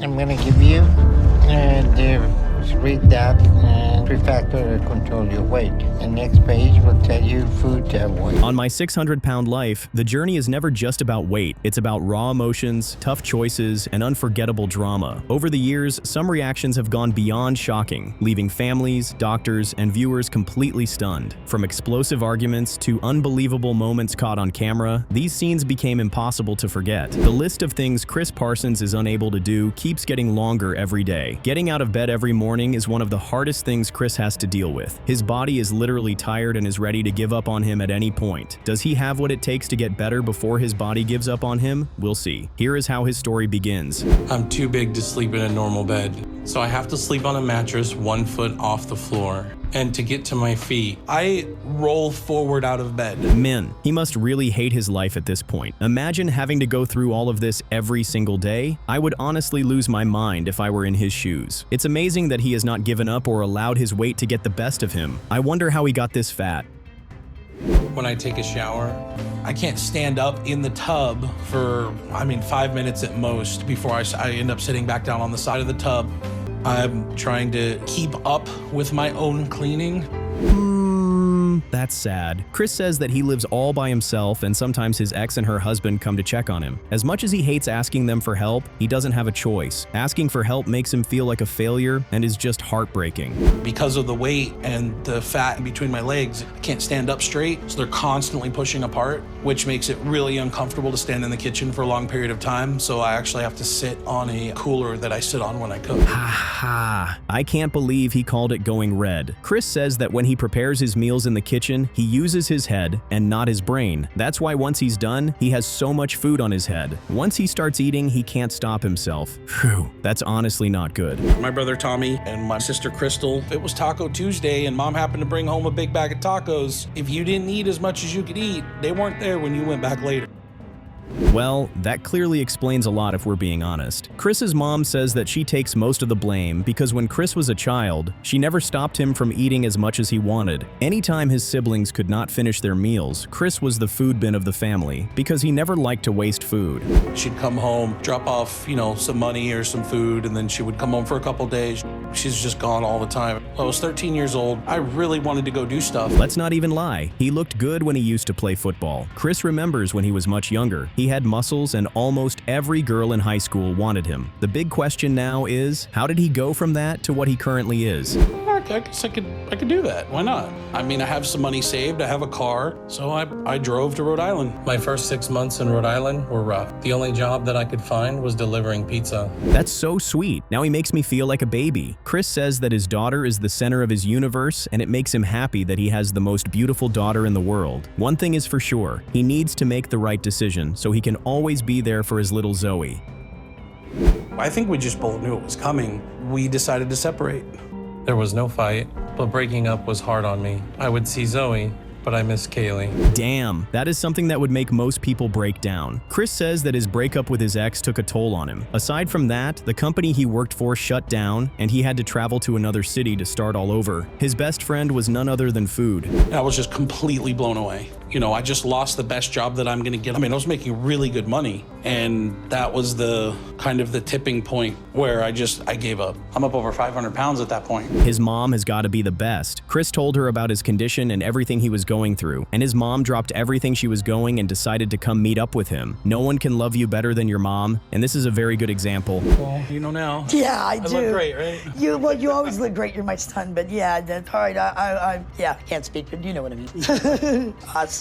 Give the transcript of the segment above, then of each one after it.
I'm going to give you the read that and 3-factor control your weight. The next page will tell you food to avoid. On my 600-pound life, the journey is never just about weight. It's about raw emotions, tough choices, and unforgettable drama. Over the years, some reactions have gone beyond shocking, leaving families, doctors, and viewers completely stunned. From explosive arguments to unbelievable moments caught on camera, these scenes became impossible to forget. The list of things Chris Parsons is unable to do keeps getting longer every day. Getting out of bed every morning is one of the hardest things Chris has to deal with. His body is literally tired and is ready to give up on him at any point. Does he have what it takes to get better before his body gives up on him? We'll see. Here is how his story begins. I'm too big to sleep in a normal bed, so I have to sleep on a mattress 1 foot off the floor. And to get to my feet, I roll forward out of bed. Man, he must really hate his life at this point. Imagine having to go through all of this every single day. I would honestly lose my mind if I were in his shoes. It's amazing that he has not given up or allowed his weight to get the best of him. I wonder how he got this fat. When I take a shower, I can't stand up in the tub for, 5 minutes at most before I end up sitting back down on the side of the tub. I'm trying to keep up with my own cleaning. That's sad. Chris says that he lives all by himself and sometimes his ex and her husband come to check on him. As much as he hates asking them for help, he doesn't have a choice. Asking for help makes him feel like a failure and is just heartbreaking. Because of the weight and the fat in between my legs, I can't stand up straight, so they're constantly pushing apart, which makes it really uncomfortable to stand in the kitchen for a long period of time, so I actually have to sit on a cooler that I sit on when I cook. Ha! I can't believe he called it going red. Chris says that when he prepares his meals in the kitchen, he uses his head and not his brain. That's why once he's done, he has so much food on his head. Once he starts eating, he can't stop himself. Phew, that's honestly not good. My brother Tommy and my sister Crystal, it was Taco Tuesday and Mom happened to bring home a big bag of tacos. If you didn't eat as much as you could eat, they weren't there when you went back later. Well, that clearly explains a lot if we're being honest. Chris's mom says that she takes most of the blame because when Chris was a child, she never stopped him from eating as much as he wanted. Anytime his siblings could not finish their meals, Chris was the food bin of the family because he never liked to waste food. She'd come home, drop off, some money or some food, and then she would come home for a couple days. She's just gone all the time. I was 13 years old. I really wanted to go do stuff. Let's not even lie. He looked good when he used to play football. Chris remembers when he was much younger. He had muscles and almost every girl in high school wanted him. The big question now is, how did he go from that to what he currently is? I guess I could do that. Why not? I have some money saved. I have a car, so I drove to Rhode Island. My first 6 months in Rhode Island were rough. The only job that I could find was delivering pizza. That's so sweet. Now he makes me feel like a baby. Chris says that his daughter is the center of his universe, and it makes him happy that he has the most beautiful daughter in the world. One thing is for sure, he needs to make the right decision so he can always be there for his little Zoe. I think we just both knew it was coming. We decided to separate. There was no fight, but breaking up was hard on me. I would see Zoe, but I miss Kaylee. Damn, that is something that would make most people break down. Chris says that his breakup with his ex took a toll on him. Aside from that, the company he worked for shut down, and he had to travel to another city to start all over. His best friend was none other than food. I was just completely blown away. I just lost the best job that I'm gonna get. I was making really good money, and that was the tipping point where I gave up. I'm up over 500 pounds at that point. His mom has got to be the best. Chris told her about his condition and everything he was going through, and his mom dropped everything she was going and decided to come meet up with him. No one can love you better than your mom, and this is a very good example. Well, now. Yeah, I do. I look great, right? You always look great. You're my son, but yeah, that's all right. I can't speak, but you know what I mean. Awesome.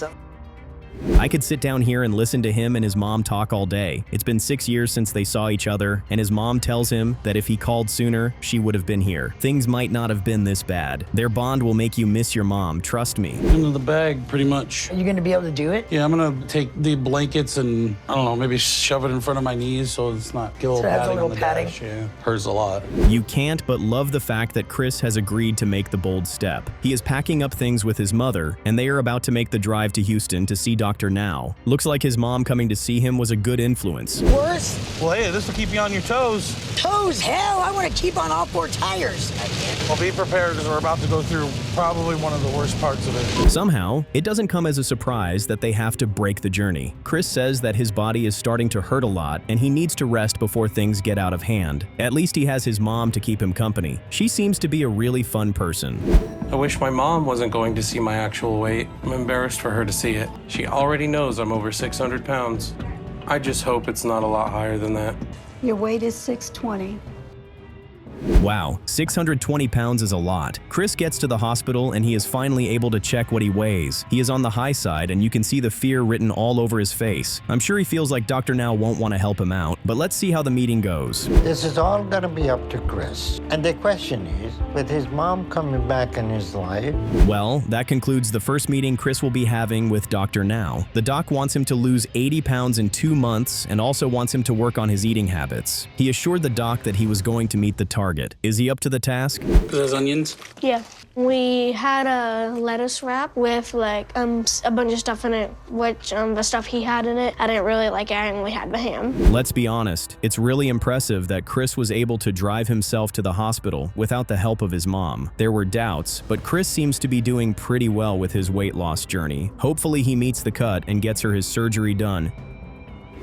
I could sit down here and listen to him and his mom talk all day. It's been 6 years since they saw each other, and his mom tells him that if he called sooner, she would have been here. Things might not have been this bad. Their bond will make you miss your mom, trust me. Into the bag, pretty much. Are you gonna be able to do it? Yeah, I'm gonna take the blankets and, maybe shove it in front of my knees so it's not get a little padding on the dash. Yeah, hurts a lot. You can't but love the fact that Chris has agreed to make the bold step. He is packing up things with his mother, and they are about to make the drive to Houston to see Dr. Dr. Now. Looks like his mom coming to see him was a good influence. Worse? Well, hey, this will keep you on your toes. Toes? Hell, I want to keep on all four tires. Well, be prepared because we're about to go through probably one of the worst parts of it. Somehow, it doesn't come as a surprise that they have to break the journey. Chris says that his body is starting to hurt a lot and he needs to rest before things get out of hand. At least he has his mom to keep him company. She seems to be a really fun person. I wish my mom wasn't going to see my actual weight. I'm embarrassed for her to see it. She already knows I'm over 600 pounds. I just hope it's not a lot higher than that. Your weight is 620. Wow, 620 pounds is a lot. Chris gets to the hospital and he is finally able to check what he weighs. He is on the high side and you can see the fear written all over his face. I'm sure he feels like Dr. Now won't want to help him out, but let's see how the meeting goes. This is all going to be up to Chris. And the question is, with his mom coming back in his life... Well, that concludes the first meeting Chris will be having with Dr. Now. The doc wants him to lose 80 pounds in 2 months and also wants him to work on his eating habits. He assured the doc that he was going to meet the target. Is he up to the task? Those onions? Yeah. We had a lettuce wrap with like a bunch of stuff in it, which the stuff he had in it, I didn't really like it. I only had the ham. Let's be honest, it's really impressive that Chris was able to drive himself to the hospital without the help of his mom. There were doubts, but Chris seems to be doing pretty well with his weight loss journey. Hopefully he meets the cut and gets her his surgery done.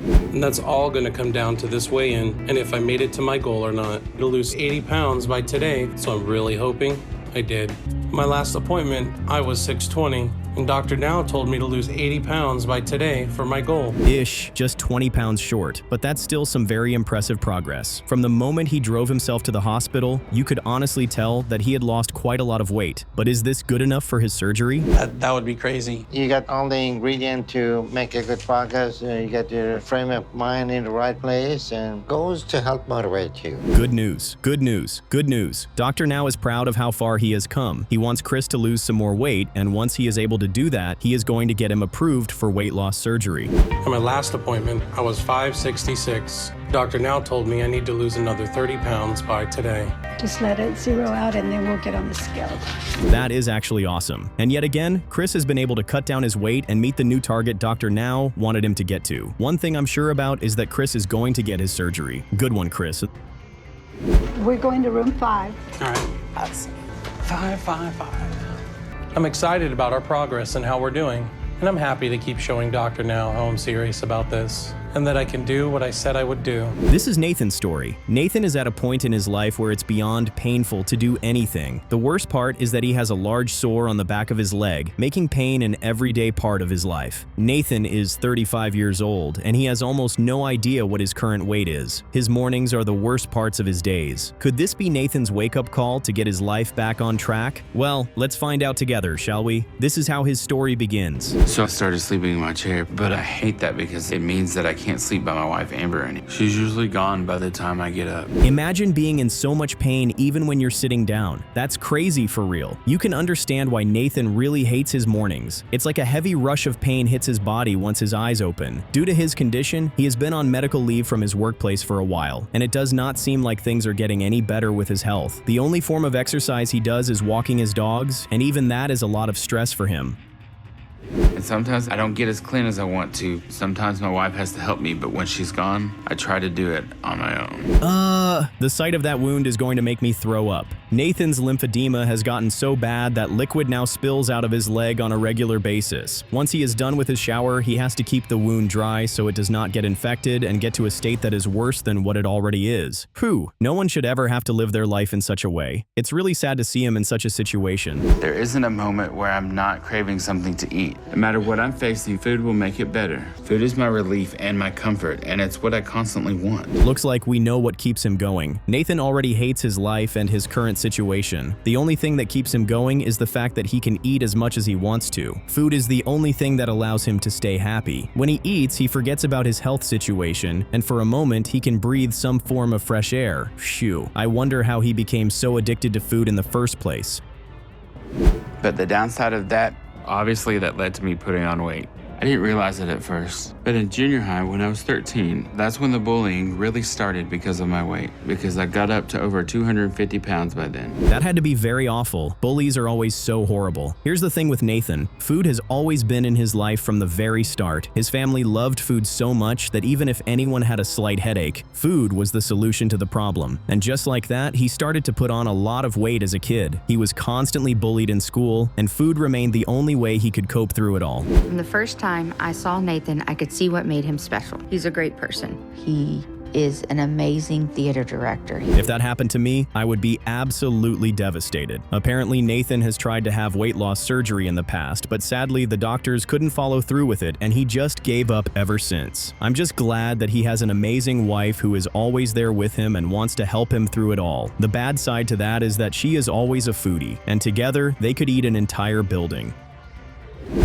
And that's all gonna come down to this weigh-in, and if I made it to my goal or not. To lose 80 pounds by today, so I'm really hoping I did. My last appointment, I was 620, and Dr. Now told me to lose 80 pounds by today for my goal. Ish, just 20 pounds short, but that's still some very impressive progress. From the moment he drove himself to the hospital, you could honestly tell that he had lost quite a lot of weight. But is this good enough for his surgery? That would be crazy. You got all the ingredients to make a good progress. You got your frame of mind in the right place and goals to help motivate you. Good news, good news, good news. Dr. Now is proud of how far he has come. He wants Chris to lose some more weight, and once he is able to do that, he is going to get him approved for weight loss surgery. At my last appointment, I was 566. Dr. Now told me I need to lose another 30 pounds by today. Just let it zero out and then we'll get on the scale. That is actually awesome. And yet again, Chris has been able to cut down his weight and meet the new target Dr. Now wanted him to get to. One thing I'm sure about is that Chris is going to get his surgery. Good one, Chris. We're going to room 5. All right, that's 555. I'm excited about our progress and how we're doing. And I'm happy to keep showing Dr. Now how I'm serious about this and that I can do what I said I would do. This is Nathan's story. Nathan is at a point in his life where it's beyond painful to do anything. The worst part is that he has a large sore on the back of his leg, making pain an everyday part of his life. Nathan is 35 years old, and he has almost no idea what his current weight is. His mornings are the worst parts of his days. Could this be Nathan's wake-up call to get his life back on track? Well, let's find out together, shall we? This is how his story begins. So I started sleeping in my chair, but I hate that because it means that I can't sleep by my wife Amber anymore. She's usually gone by the time I get up. Imagine being in so much pain even when you're sitting down. That's crazy for real. You can understand why Nathan really hates his mornings. It's like a heavy rush of pain hits his body once his eyes open. Due to his condition, he has been on medical leave from his workplace for a while, and it does not seem like things are getting any better with his health. The only form of exercise he does is walking his dogs, and even that is a lot of stress for him. And sometimes I don't get as clean as I want to. Sometimes my wife has to help me, but when she's gone, I try to do it on my own. The sight of that wound is going to make me throw up. Nathan's lymphedema has gotten so bad that liquid now spills out of his leg on a regular basis. Once he is done with his shower, he has to keep the wound dry so it does not get infected and get to a state that is worse than what it already is. Phew, no one should ever have to live their life in such a way. It's really sad to see him in such a situation. There isn't a moment where I'm not craving something to eat. No matter what I'm facing, food will make it better. Food is my relief and my comfort, and it's what I constantly want. Looks like we know what keeps him going. Nathan already hates his life and his current situation. The only thing that keeps him going is the fact that he can eat as much as he wants to. Food is the only thing that allows him to stay happy. When he eats, he forgets about his health situation, and for a moment, he can breathe some form of fresh air. Phew, I wonder how he became so addicted to food in the first place. But the downside of that, obviously that led to me putting on weight. I didn't realize it at first. But in junior high, when I was 13, that's when the bullying really started because of my weight, because I got up to over 250 pounds by then. That had to be very awful. Bullies are always so horrible. Here's the thing with Nathan. Food has always been in his life from the very start. His family loved food so much that even if anyone had a slight headache, food was the solution to the problem. And just like that, he started to put on a lot of weight as a kid. He was constantly bullied in school, and food remained the only way he could cope through it all. From the first time I saw Nathan, I could see what made him special. He's a great person. He is an amazing theater director. If that happened to me, I would be absolutely devastated. Apparently, Nathan has tried to have weight loss surgery in the past, but sadly, the doctors couldn't follow through with it, and he just gave up ever since. I'm just glad that he has an amazing wife who is always there with him and wants to help him through it all. The bad side to that is that she is always a foodie, and together, they could eat an entire building.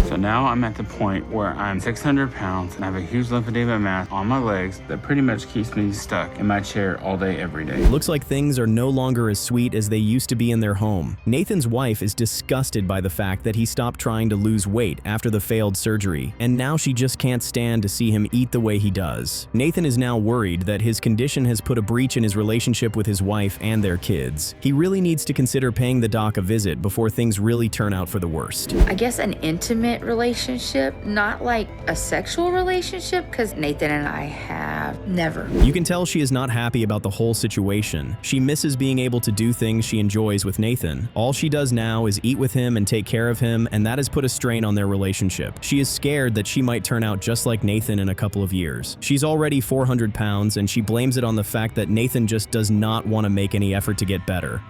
So now I'm at the point where I'm 600 pounds and I have a huge lymphedema mass on my legs that pretty much keeps me stuck in my chair all day, every day. Looks like things are no longer as sweet as they used to be in their home. Nathan's wife is disgusted by the fact that he stopped trying to lose weight after the failed surgery, and now she just can't stand to see him eat the way he does. Nathan is now worried that his condition has put a breach in his relationship with his wife and their kids. He really needs to consider paying the doc a visit before things really turn out for the worst. I guess an intimate relationship, not like a sexual relationship, because Nathan and I have never. You can tell she is not happy about the whole situation. She misses being able to do things she enjoys with Nathan. All she does now is eat with him and take care of him, and that has put a strain on their relationship. She is scared that she might turn out just like Nathan in a couple of years. She's already 400 pounds, and she blames it on the fact that Nathan just does not want to make any effort to get better.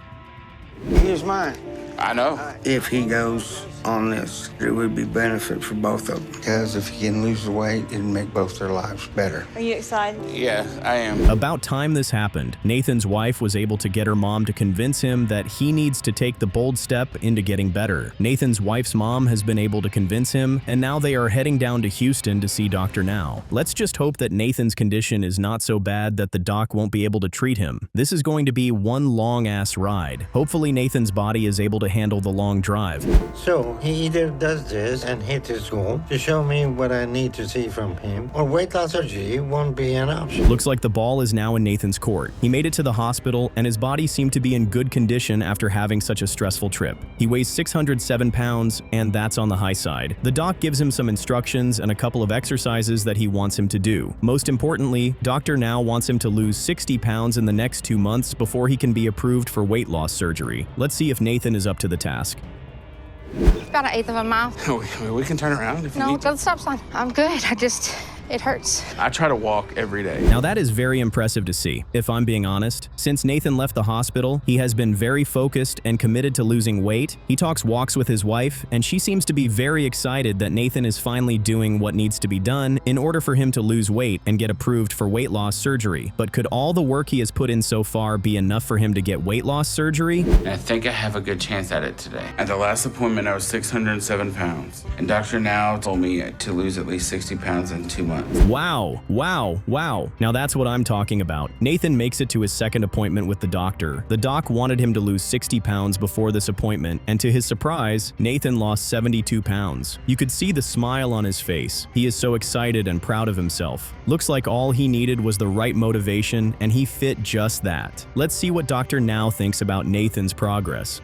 Here's mine. I know. If he goes on this, it would be benefit for both of them. Because if he can lose the weight, it'd make both their lives better. Are you excited? Yeah, I am. About time this happened. Nathan's wife was able to get her mom to convince him that he needs to take the bold step into getting better. Nathan's wife's mom has been able to convince him, and now they are heading down to Houston to see Dr. Now. Let's just hope that Nathan's condition is not so bad that the doc won't be able to treat him. This is going to be one long-ass ride. Hopefully Nathan's body is able to handle the long drive. So he either does this and hits his goal to show me what I need to see from him, or weight loss surgery won't be an option. Looks like the ball is now in Nathan's court. He made it to the hospital, and his body seemed to be in good condition after having such a stressful trip. He weighs 607 pounds, and that's on the high side. The doc gives him some instructions and a couple of exercises that he wants him to do. Most importantly, Dr. Now wants him to lose 60 pounds in the next 2 months before he can be approved for weight loss surgery. Let's see if Nathan is up to the task. About 1/8 of a mile. We can turn around if you No, need go to. to the stop sign. I'm good. It hurts. I try to walk every day. Now that is very impressive to see, if I'm being honest. Since Nathan left the hospital, he has been very focused and committed to losing weight. He talks walks with his wife, and she seems to be very excited that Nathan is finally doing what needs to be done in order for him to lose weight and get approved for weight loss surgery. But could all the work he has put in so far be enough for him to get weight loss surgery? I think I have a good chance at it today. At the last appointment, I was 607 pounds, and Dr. Now told me to lose at least 60 pounds in 2 months. Wow, wow, wow. Now that's what I'm talking about. Nathan makes it to his second appointment with the doctor. The doc wanted him to lose 60 pounds before this appointment, and to his surprise, Nathan lost 72 pounds. You could see the smile on his face. He is so excited and proud of himself. Looks like all he needed was the right motivation, and he fit just that. Let's see what Dr. Now thinks about Nathan's progress.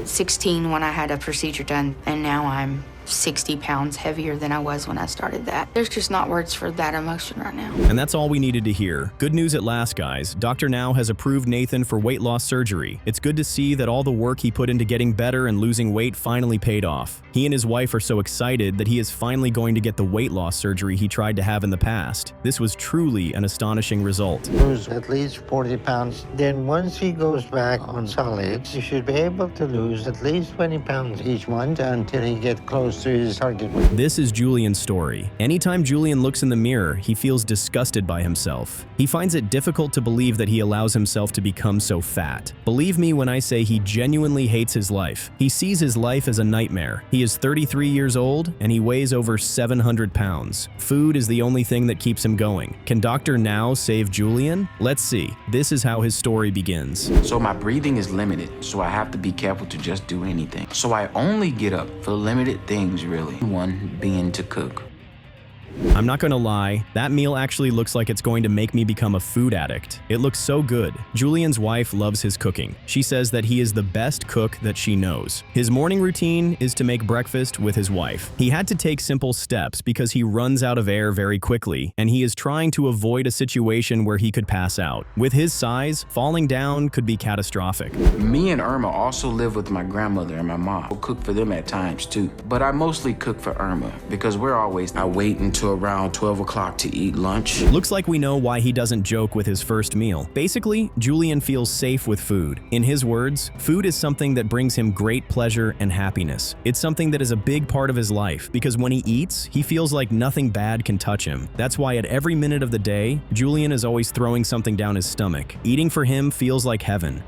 16 when I had a procedure done, and now I'm 60 pounds heavier than I was when I started that. There's just not words for that emotion right now. And that's all we needed to hear. Good news at last, guys. Dr. Now has approved Nathan for weight loss surgery. It's good to see that all the work he put into getting better and losing weight finally paid off. He and his wife are so excited that he is finally going to get the weight loss surgery he tried to have in the past. This was truly an astonishing result. Lose at least 40 pounds. Then once he goes back on solids, you should be able to lose at least 20 pounds each month until he gets close to his target weight. This is Julian's story. Anytime Julian looks in the mirror, he feels disgusted by himself. He finds it difficult to believe that he allows himself to become so fat. Believe me when I say he genuinely hates his life. He sees his life as a nightmare. He is 33 years old and he weighs over 700 pounds. Food is the only thing that keeps him going. Can Dr. Now save Julian? Let's see. This is how his story begins. So my breathing is limited, so I have to be careful to just do anything. So I only get up for limited things things, really. One being to cook. I'm not gonna lie, that meal actually looks like it's going to make me become a food addict. It looks so good. Julian's wife loves his cooking. She says that he is the best cook that she knows. His morning routine is to make breakfast with his wife. He had to take simple steps because he runs out of air very quickly, and he is trying to avoid a situation where he could pass out. With his size, falling down could be catastrophic. Me and Irma also live with my grandmother and my mom. We'll cook for them at times too. But I mostly cook for Irma because I wait until around 12 o'clock to eat lunch. Looks like we know why he doesn't joke with his first meal. Basically, Julian feels safe with food. In his words, food is something that brings him great pleasure and happiness. It's something that is a big part of his life because when he eats, he feels like nothing bad can touch him. That's why at every minute of the day, Julian is always throwing something down his stomach. Eating for him feels like heaven.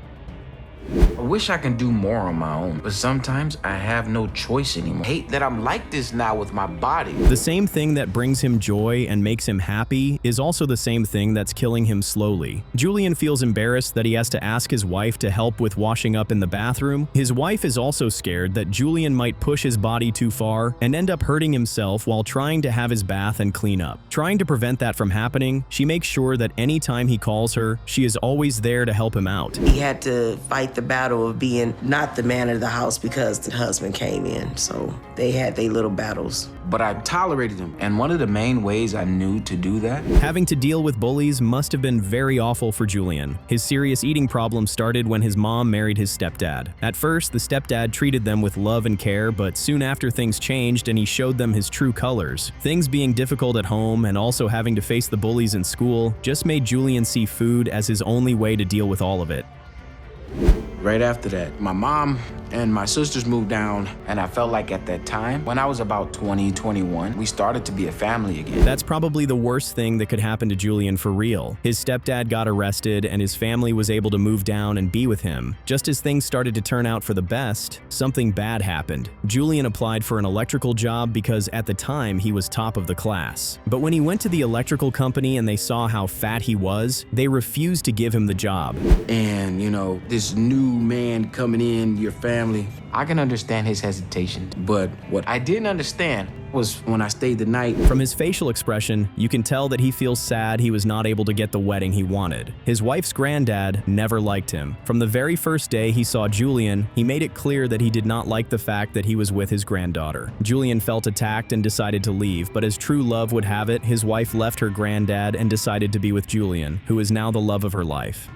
I wish I can do more on my own, but sometimes I have no choice anymore. I hate that I'm like this now with my body. The same thing that brings him joy and makes him happy is also the same thing that's killing him slowly. Julian feels embarrassed that he has to ask his wife to help with washing up in the bathroom. His wife is also scared that Julian might push his body too far and end up hurting himself while trying to have his bath and clean up. Trying to prevent that from happening, she makes sure that anytime he calls her, she is always there to help him out. He had to fight the battle of being not the man of the house because the husband came in. So they had their little battles. But I tolerated him, and one of the main ways I knew to do that. Having to deal with bullies must have been very awful for Julian. His serious eating problem started when his mom married his stepdad. At first, the stepdad treated them with love and care, but soon after things changed and he showed them his true colors. Things being difficult at home and also having to face the bullies in school just made Julian see food as his only way to deal with all of it. Right after that, my mom and my sisters moved down, and I felt like at that time, when I was about 20, 21, we started to be a family again. That's probably the worst thing that could happen to Julian for real. His stepdad got arrested, and his family was able to move down and be with him. Just as things started to turn out for the best, something bad happened. Julian applied for an electrical job because at the time he was top of the class. But when he went to the electrical company and they saw how fat he was, they refused to give him the job. And, you know, this new man coming in, your family, I can understand his hesitation. But what I didn't understand was when I stayed the night. From his facial expression, you can tell that he feels sad he was not able to get the wedding he wanted. His wife's granddad never liked him. From the very first day he saw Julian, he made it clear that he did not like the fact that he was with his granddaughter. Julian felt attacked and decided to leave, but as true love would have it, his wife left her granddad and decided to be with Julian, who is now the love of her life.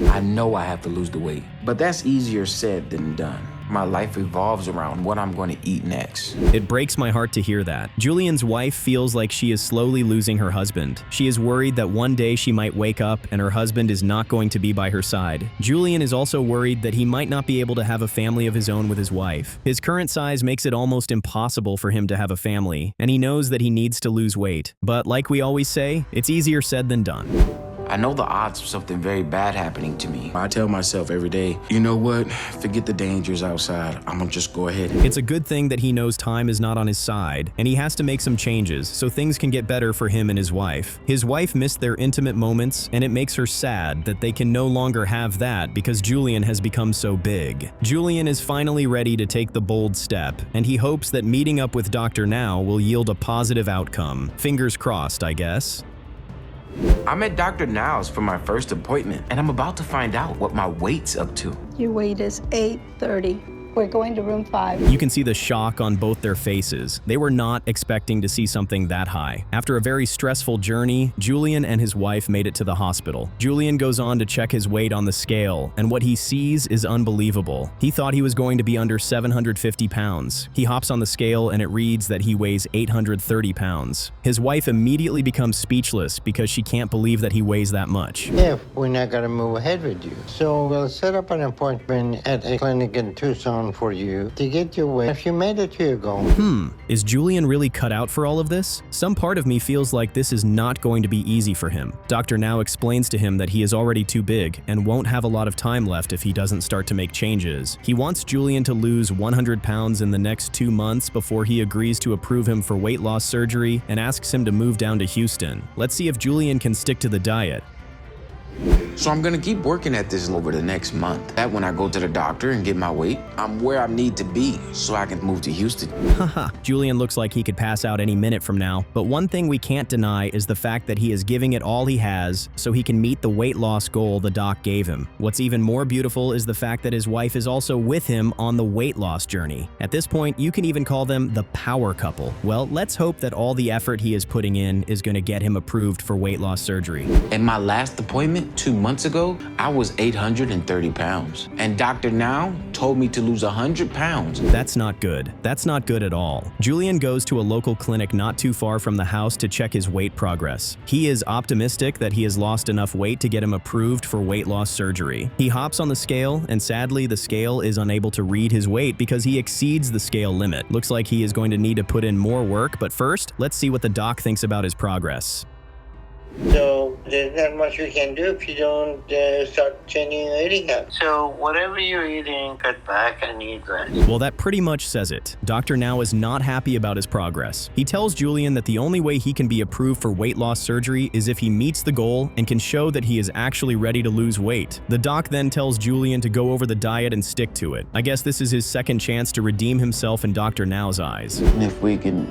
I know I have to lose the weight, but that's easier said than done. My life revolves around what I'm going to eat next. It breaks my heart to hear that. Julian's wife feels like she is slowly losing her husband. She is worried that one day she might wake up and her husband is not going to be by her side. Julian is also worried that he might not be able to have a family of his own with his wife. His current size makes it almost impossible for him to have a family, and he knows that he needs to lose weight. But like we always say, it's easier said than done. I know the odds of something very bad happening to me. I tell myself every day, you know what? Forget the dangers outside. I'm gonna just go ahead. It's a good thing that he knows time is not on his side, and he has to make some changes so things can get better for him and his wife. His wife missed their intimate moments, and it makes her sad that they can no longer have that because Julian has become so big. Julian is finally ready to take the bold step, and he hopes that meeting up with Dr. Now will yield a positive outcome. Fingers crossed, I guess. I'm at Dr. Now's for my first appointment, and I'm about to find out what my weight's up to. Your weight is 830. We're going to room 5. You can see the shock on both their faces. They were not expecting to see something that high. After a very stressful journey, Julian and his wife made it to the hospital. Julian goes on to check his weight on the scale, and what he sees is unbelievable. He thought he was going to be under 750 pounds. He hops on the scale and it reads that he weighs 830 pounds. His wife immediately becomes speechless because she can't believe that he weighs that much. If we're not going to move ahead with you. So we'll set up an appointment at a clinic in Tucson for you to get your weight. If you made it to your goal. Is Julian really cut out for all of this? Some part of me feels like this is not going to be easy for him. Dr. Now explains to him that he is already too big and won't have a lot of time left if he doesn't start to make changes. He wants Julian to lose 100 pounds in the next 2 months before he agrees to approve him for weight loss surgery and asks him to move down to Houston. Let's see if Julian can stick to the diet. So I'm gonna keep working at this over the next month. That when I go to the doctor and get my weight, I'm where I need to be so I can move to Houston. Haha, Julian looks like he could pass out any minute from now, but one thing we can't deny is the fact that he is giving it all he has so he can meet the weight loss goal the doc gave him. What's even more beautiful is the fact that his wife is also with him on the weight loss journey. At this point, you can even call them the power couple. Well, let's hope that all the effort he is putting in is going to get him approved for weight loss surgery. In my last appointment 2 months ago, I was 830 pounds. And Dr. Now told me to lose 100 pounds. That's not good. That's not good at all. Julian goes to a local clinic not too far from the house to check his weight progress. He is optimistic that he has lost enough weight to get him approved for weight loss surgery. He hops on the scale, and sadly, the scale is unable to read his weight because he exceeds the scale limit. Looks like he is going to need to put in more work, but first, let's see what the doc thinks about his progress. So there's not much we can do if you don't start changing your eating habits. So whatever you're eating, cut back and eat less. Well, that pretty much says it. Dr. Now is not happy about his progress. He tells Julian that the only way he can be approved for weight loss surgery is if he meets the goal and can show that he is actually ready to lose weight. The doc then tells Julian to go over the diet and stick to it. I guess this is his second chance to redeem himself in Dr. Now's eyes. And if we can,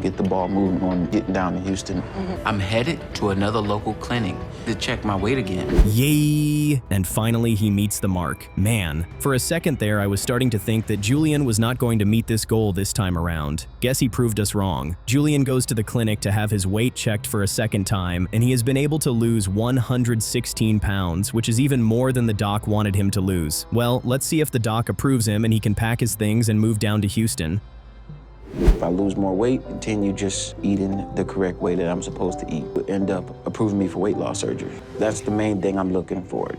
get the ball moving on getting down to Houston, I'm headed to another local clinic to check my weight again. Yay! And finally, he meets the mark. Man, for a second there, I was starting to think that Julian was not going to meet this goal this time around. Guess he proved us wrong. Julian goes to the clinic to have his weight checked for a second time, and he has been able to lose 116 pounds, which is even more than the doc wanted him to lose. Well, let's see if the doc approves him and he can pack his things and move down to Houston. If I lose more weight, continue just eating the correct way that I'm supposed to eat, will end up approving me for weight loss surgery. That's the main thing I'm looking for.